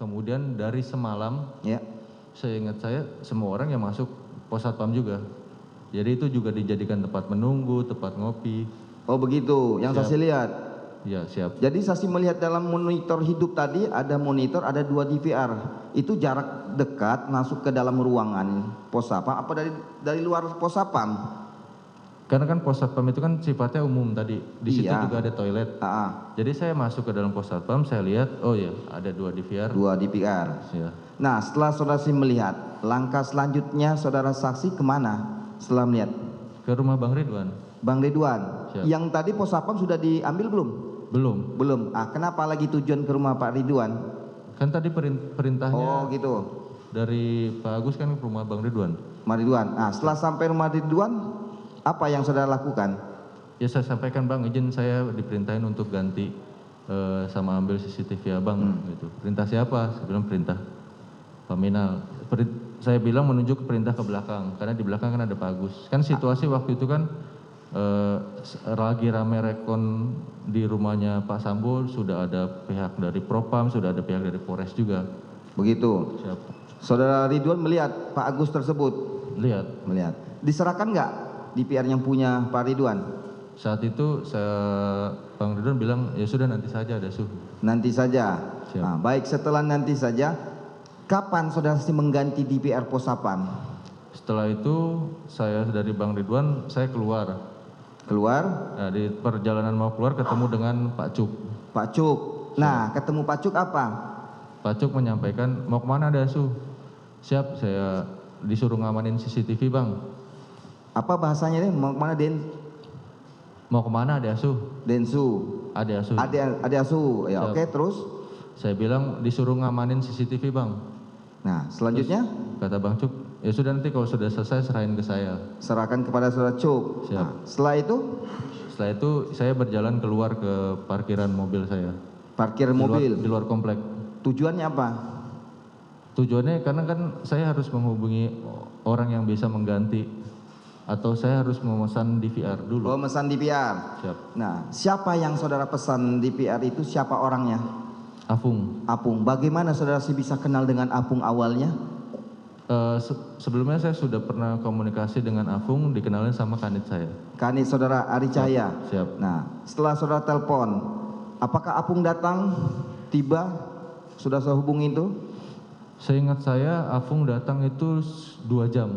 kemudian dari semalam, Ya. seingat saya semua orang yang masuk pos satpam juga. Jadi itu juga dijadikan tempat menunggu, tempat ngopi. Oh begitu, yang Siap. saksi lihat. Ya, siap. Jadi saksi melihat dalam monitor hidup tadi ada monitor, ada 2 DVR. Itu jarak dekat masuk ke dalam ruangan pos satpam apa dari luar pos satpam? Karena kan pos satpam itu kan sifatnya umum tadi. Di situ Iya. juga ada toilet. Jadi saya masuk ke dalam pos satpam, saya lihat, oh ya, ada 2 DVR. 2 DVR. Ya. Nah, setelah saudara saksi melihat, langkah selanjutnya saudara saksi kemana setelah melihat? Ke rumah Bang Ridwan. Bang Ridwan. Siap. Yang tadi pos satpam sudah diambil belum? Belum. Belum. Kenapa lagi tujuan ke rumah Pak Ridwan? Kan tadi perintahnya. Oh gitu. Dari Pak Agus kan ke rumah Bang Ridwan. Bang Ridwan. Setelah sampai rumah Ridwan, apa yang saudara lakukan? Ya saya sampaikan, Bang, izin saya diperintahin untuk ganti sama ambil CCTV abang gitu. Perintah siapa? Saya bilang perintah Paminal. Saya bilang menunjuk perintah ke belakang karena di belakang kan ada Pak Agus. Kan situasi waktu itu kan lagi rame rekon di rumahnya Pak Sambo, sudah ada pihak dari Propam, sudah ada pihak dari Polres juga. Begitu. Siap. Saudara Ridwan melihat Pak Agus tersebut? Lihat. Melihat. Diserahkan nggak DVR yang punya Pak Ridwan? Saat itu Bang Ridwan bilang ya sudah nanti saja ada suhu. Nanti saja. Siap. Baik, setelah nanti saja, kapan saudara saksi mengganti DVR pos satpam? Setelah itu saya dari Bang Ridwan saya keluar. Nah, di perjalanan mau keluar ketemu dengan Pak Cuk. Pak Cuk. Nah, ketemu Pak Cuk apa? Pak Cuk menyampaikan mau kemana Dasu? Siap, saya disuruh ngamanin CCTV, Bang. Apa bahasanya deh? Mau kemana Mau kemana Dasu? Densu. Asu. Ade Asu. Ya, oke, terus? Saya bilang disuruh ngamanin CCTV, Bang. Nah, selanjutnya? Terus, kata Bang Cuk, ya sudah nanti kalau sudah selesai serahin ke saya. Serahkan kepada saudara Cuk. Siap. Setelah itu? Setelah itu saya berjalan keluar ke parkiran mobil saya. Parkir mobil? Di luar komplek. Tujuannya apa? Tujuannya karena kan saya harus menghubungi orang yang bisa mengganti atau saya harus memesan DVR dulu. Oh, memesan DVR. Siap. Nah, siapa yang saudara pesan DVR itu, siapa orangnya? Apung. Apung. Bagaimana saudara sih bisa kenal dengan Apung awalnya? Sebelumnya saya sudah pernah komunikasi dengan Apung, dikenalin sama kanit saya. Kanit saudara Ari Cahaya. Siap. Nah, setelah saudara telepon, apakah Apung datang, tiba, sudah saya hubungi itu? Seingat saya Apung datang itu 2 jam.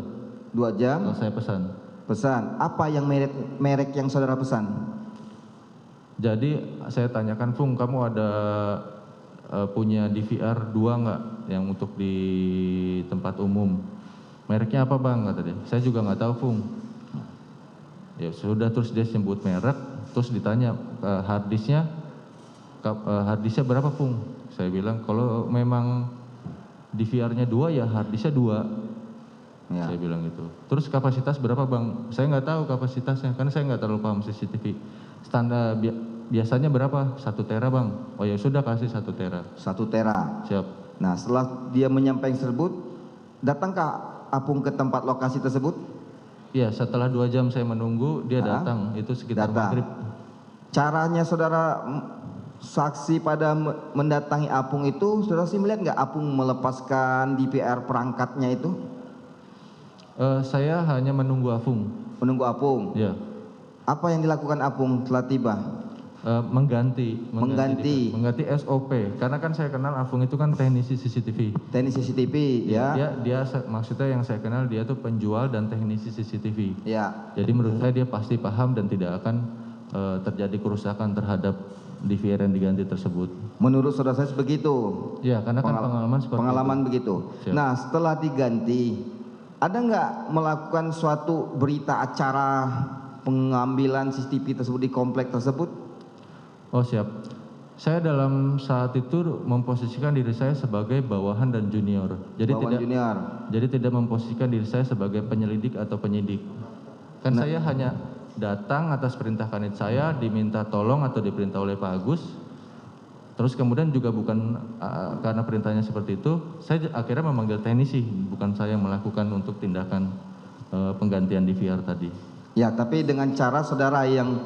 2 jam? Setelah saya pesan. Pesan. Apa yang merek yang saudara pesan? Jadi saya tanyakan, Pung, kamu ada punya DVR 2 enggak yang untuk di tempat umum? Mereknya apa, Bang? Kata dia. Saya juga nggak tahu, Pung. Ya sudah, terus dia sebut merek, terus ditanya harddisknya berapa, Pung? Saya bilang kalau memang DVR-nya 2 ya harddisknya 2. Ya. Saya bilang gitu. Terus kapasitas berapa, Bang? Saya nggak tahu kapasitasnya karena saya nggak terlalu paham CCTV. Standar biasanya berapa? 1 tera, Bang. Oh ya sudah, kasih 1 tera. 1 tera. Siap. Nah, setelah dia menyampaikan tersebut, datangkah Apung ke tempat lokasi tersebut? Iya, setelah 2 jam saya menunggu, dia datang. Itu sekitar maghrib. Caranya saudara saksi pada mendatangi Apung itu, saudara sih melihat nggak Apung melepaskan DVR perangkatnya itu? Saya hanya menunggu Apung. Menunggu Apung? Iya. Apa yang dilakukan Apung setelah tiba? Mengganti SOP, karena kan saya kenal Apung itu kan teknisi CCTV. Teknisi CCTV, ya. Dia maksudnya yang saya kenal dia tuh penjual dan teknisi CCTV. Ya. Jadi menurut saya dia pasti paham dan tidak akan terjadi kerusakan terhadap DVR yang diganti tersebut. Menurut saudara saya begitu. Ya, karena kan pengalaman seperti pengalaman itu. Begitu. Siap. Nah, setelah diganti, ada nggak melakukan suatu berita acara pengambilan CCTV tersebut di komplek tersebut? Oh, siap. Saya dalam saat itu memposisikan diri saya sebagai bawahan dan junior. Jadi tidak memposisikan diri saya sebagai penyelidik atau penyidik. Kan saya hanya datang atas perintah kanit saya, diminta tolong atau diperintah oleh Pak Agus. Terus kemudian juga bukan karena perintahnya seperti itu, saya akhirnya memanggil teknisi, bukan saya yang melakukan untuk tindakan penggantian DVR tadi. Ya, tapi dengan cara saudara yang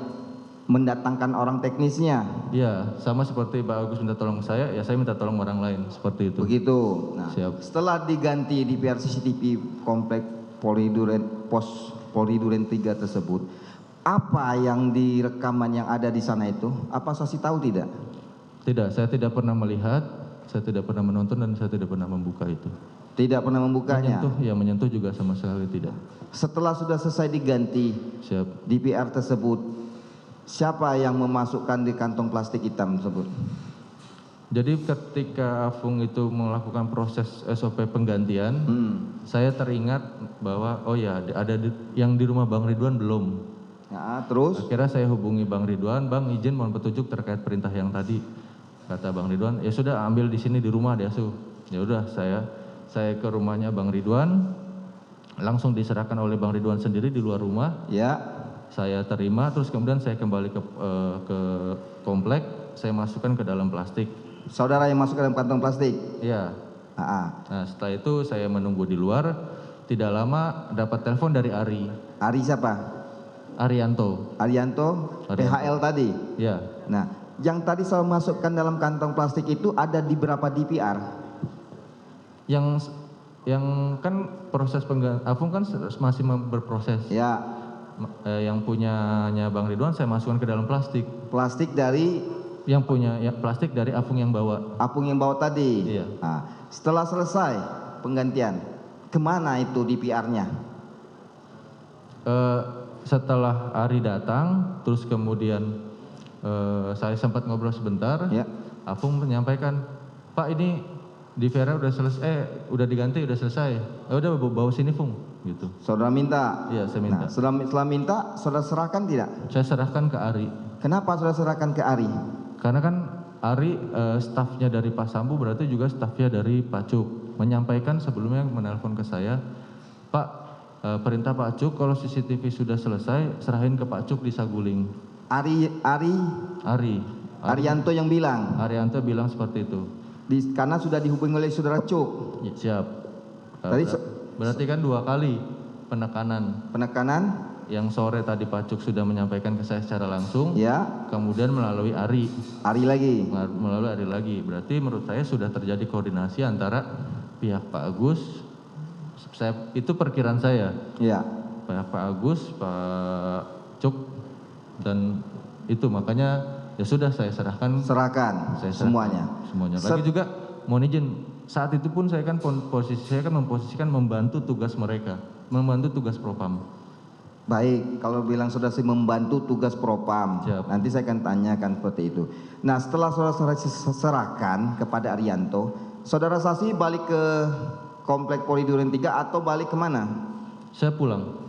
mendatangkan orang teknisnya. Ya, sama seperti Pak Agus minta tolong saya, ya saya minta tolong orang lain, seperti itu. Begitu. Nah, Siap. setelah diganti DVR CCTV komplek Polri Duren Pos Polri Duren 3 tersebut, apa yang di rekaman yang ada di sana itu? Apa saksi tahu tidak? Tidak, saya tidak pernah melihat, saya tidak pernah menonton, dan saya tidak pernah membuka itu. Tidak pernah membukanya. Menyentuh juga sama sekali tidak. Setelah sudah selesai diganti Siap. DVR tersebut, siapa yang memasukkan di kantong plastik hitam tersebut? Jadi ketika Afung itu melakukan proses SOP penggantian, saya teringat bahwa oh ya ada yang di rumah Bang Ridwan belum. Ya, terus? Akhirnya saya hubungi Bang Ridwan, Bang izin mohon petunjuk terkait perintah yang tadi. Kata Bang Ridwan, ya sudah ambil di sini di rumah deh Su. Ya udah saya ke rumahnya Bang Ridwan, langsung diserahkan oleh Bang Ridwan sendiri di luar rumah. Ya. Saya terima, terus kemudian saya kembali ke komplek, saya masukkan ke dalam plastik. Saudara yang masuk ke dalam kantong plastik? Iya. Nah, setelah itu saya menunggu di luar, tidak lama dapat telepon dari Ari. Ari siapa? Arianto. Arianto, PHL tadi? Iya. Nah, yang tadi saya masukkan dalam kantong plastik itu ada di berapa DVR? Yang kan proses Afung kan masih berproses. Ya. Yang punyanya Bang Ridwan saya masukkan ke dalam plastik. Plastik dari? Yang punya plastik dari Afung yang bawa. Afung yang bawa tadi? Iya. Nah, setelah selesai penggantian, kemana itu DVR-nya? Setelah Ari datang, terus kemudian saya sempat ngobrol sebentar. Ya. Afung menyampaikan, Pak ini DVR udah selesai, udah diganti, udah selesai. Udah bawa sini Fung. Gitu. Saudara minta? Iya, saya minta. Nah, setelah minta, saudara serahkan tidak? Saya serahkan ke Ari. Kenapa saudara serahkan ke Ari? Karena kan Ari stafnya dari Pak Sambu, berarti juga stafnya dari Pak Cuk. Menyampaikan sebelumnya menelpon ke saya, Pak perintah Pak Cuk kalau CCTV sudah selesai, serahin ke Pak Cuk di Saguling. Arianto yang bilang? Arianto bilang seperti itu. Karena sudah dihubungi oleh saudara Cuk? Ya, siap. Berarti kan 2 kali penekanan. Penekanan? Yang sore tadi Pak Cuk sudah menyampaikan ke saya secara langsung. Ya. Kemudian melalui Ari. Ari lagi? Melalui Ari lagi. Berarti menurut saya sudah terjadi koordinasi antara pihak Pak Agus. Itu perkiraan saya. Ya. Pak Agus, Pak Cuk, dan itu makanya ya sudah saya serahkan. Semuanya. Lagi juga mohon izin, saat itu pun saya kan memposisikan membantu tugas mereka, membantu tugas Propam. Baik, kalau bilang saudara sih membantu tugas Propam. Siap. Nanti saya akan tanyakan seperti itu. Nah, setelah saudara serahkan kepada Arianto, saudara saksi balik ke komplek Polri Duren 3 atau balik kemana? Saya pulang.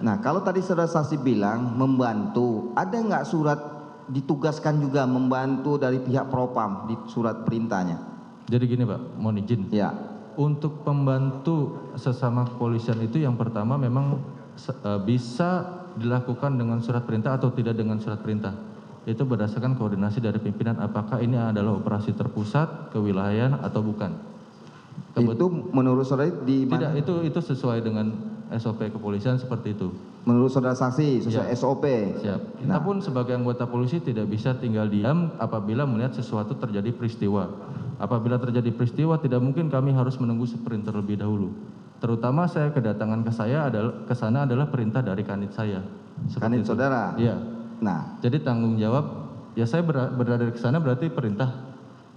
Nah, kalau tadi saudara saksi bilang membantu, ada nggak surat ditugaskan juga membantu dari pihak Propam di surat perintahnya? Jadi gini Pak, mohon izin. Ya. Untuk pembantu sesama kepolisian itu yang pertama memang bisa dilakukan dengan surat perintah atau tidak dengan surat perintah. Itu berdasarkan koordinasi dari pimpinan apakah ini adalah operasi terpusat, kewilayahan atau bukan. Itu menurut saudara di mana? Tidak, itu sesuai dengan SOP kepolisian seperti itu. Menurut saudara saksi sesuai Ya. SOP. Siap. Kita pun sebagai anggota polisi tidak bisa tinggal diam apabila melihat sesuatu terjadi peristiwa. Apabila terjadi peristiwa tidak mungkin kami harus menunggu sprint terlebih dahulu. Terutama saya kedatangan ke sana adalah perintah dari kanit saya. Kanit saudara? Iya. Nah, jadi tanggung jawab ya saya berada ke sana berarti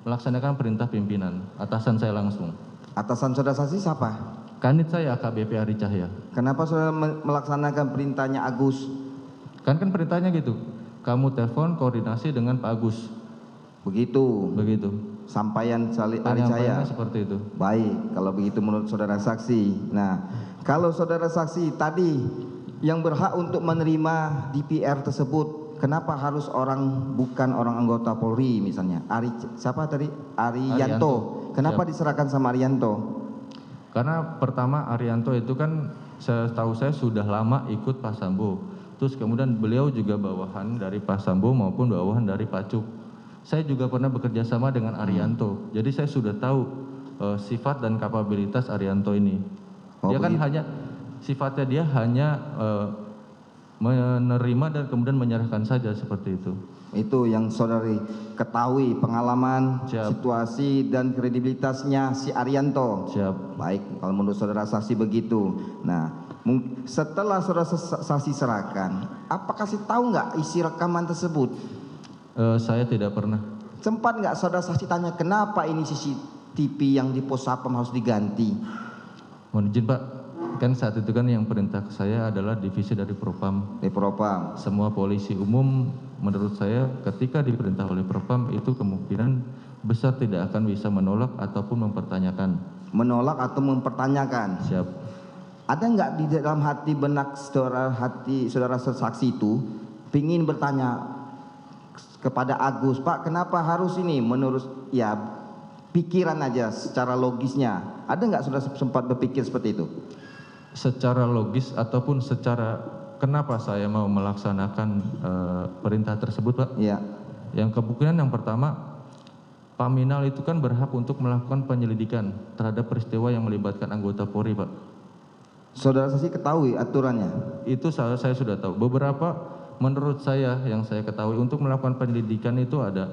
melaksanakan perintah pimpinan, atasan saya langsung. Atasan saudara saksi siapa? Kanit saya AKBP Ari Cahya. Kenapa saudara melaksanakan perintahnya Agus? Kan perintahnya gitu. Kamu telepon koordinasi dengan Pak Agus. Begitu. Sampaian Ari Cahya. Seperti itu. Baik, kalau begitu menurut saudara saksi. Nah, kalau saudara saksi tadi yang berhak untuk menerima DVR tersebut, kenapa harus bukan orang anggota Polri misalnya? Siapa tadi? Arianto. Kenapa diserahkan sama Arianto? Karena pertama Arianto itu kan setahu saya sudah lama ikut Pak Sambo. Terus kemudian beliau juga bawahan dari Pak Sambo maupun bawahan dari Pak Cuk. Saya juga pernah bekerja sama dengan Arianto. Jadi saya sudah tahu sifat dan kapabilitas Arianto ini. Sifatnya dia hanya menerima dan kemudian menyerahkan saja seperti itu. Itu yang saudari ketahui, pengalaman, Siap. situasi dan kredibilitasnya si Arianto. Siap. Baik, kalau menurut saudara saksi begitu. Nah, setelah saudara saksi serahkan, apakah saksi tahu nggak isi rekaman tersebut? Saya tidak pernah. Sempat nggak saudara saksi tanya kenapa ini CCTV yang di pos Sapam harus diganti? Mohon izin Pak, kan saat itu kan yang perintah ke saya adalah divisi dari Propam. Di Propam. Semua polisi umum menurut saya ketika diperintah oleh Propam itu kemungkinan besar tidak akan bisa menolak ataupun mempertanyakan. Menolak atau mempertanyakan. Siap. Ada nggak di dalam hati benak saudara saksi itu pingin bertanya kepada Agus, Pak, kenapa harus ini? Menurut ya pikiran aja secara logisnya. Ada nggak saudara sempat berpikir seperti itu? Secara logis ataupun secara kenapa saya mau melaksanakan perintah tersebut, Pak? Iya. Yang kemungkinan yang pertama, Paminal itu kan berhak untuk melakukan penyelidikan terhadap peristiwa yang melibatkan anggota Polri, Pak. Saudara saksi ketahui aturannya? Itu saya sudah tahu. Beberapa menurut saya yang saya ketahui untuk melakukan penyelidikan itu ada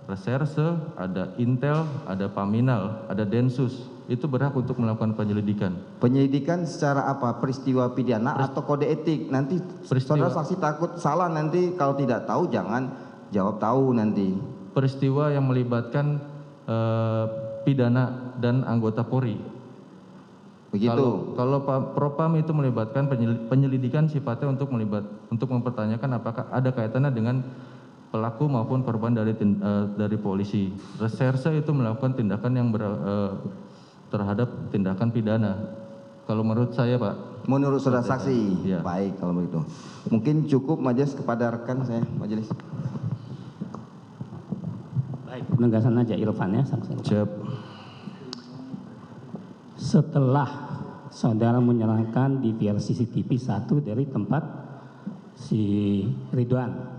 reserse, ada intel, ada Paminal, ada Densus. Itu berhak untuk melakukan penyelidikan. Penyelidikan secara apa? Peristiwa pidana atau kode etik? Nanti saudara saksi takut salah, nanti kalau tidak tahu jangan jawab tahu nanti. Peristiwa yang melibatkan pidana dan anggota Polri. Begitu. Kalau Propam itu melibatkan penyelidikan sifatnya untuk mempertanyakan apakah ada kaitannya dengan pelaku maupun korban dari polisi. Reserse itu melakukan tindakan yang terhadap tindakan pidana. Kalau menurut saya, Pak. Menurut saudara saksi. Ya. Baik kalau begitu. Mungkin cukup majelis kepada rekan saya majelis. Baik, penegasan aja Irfan ya, saksi. Siap. Setelah saudara menyerahkan DVR CCTV 1 dari tempat si Ridwan,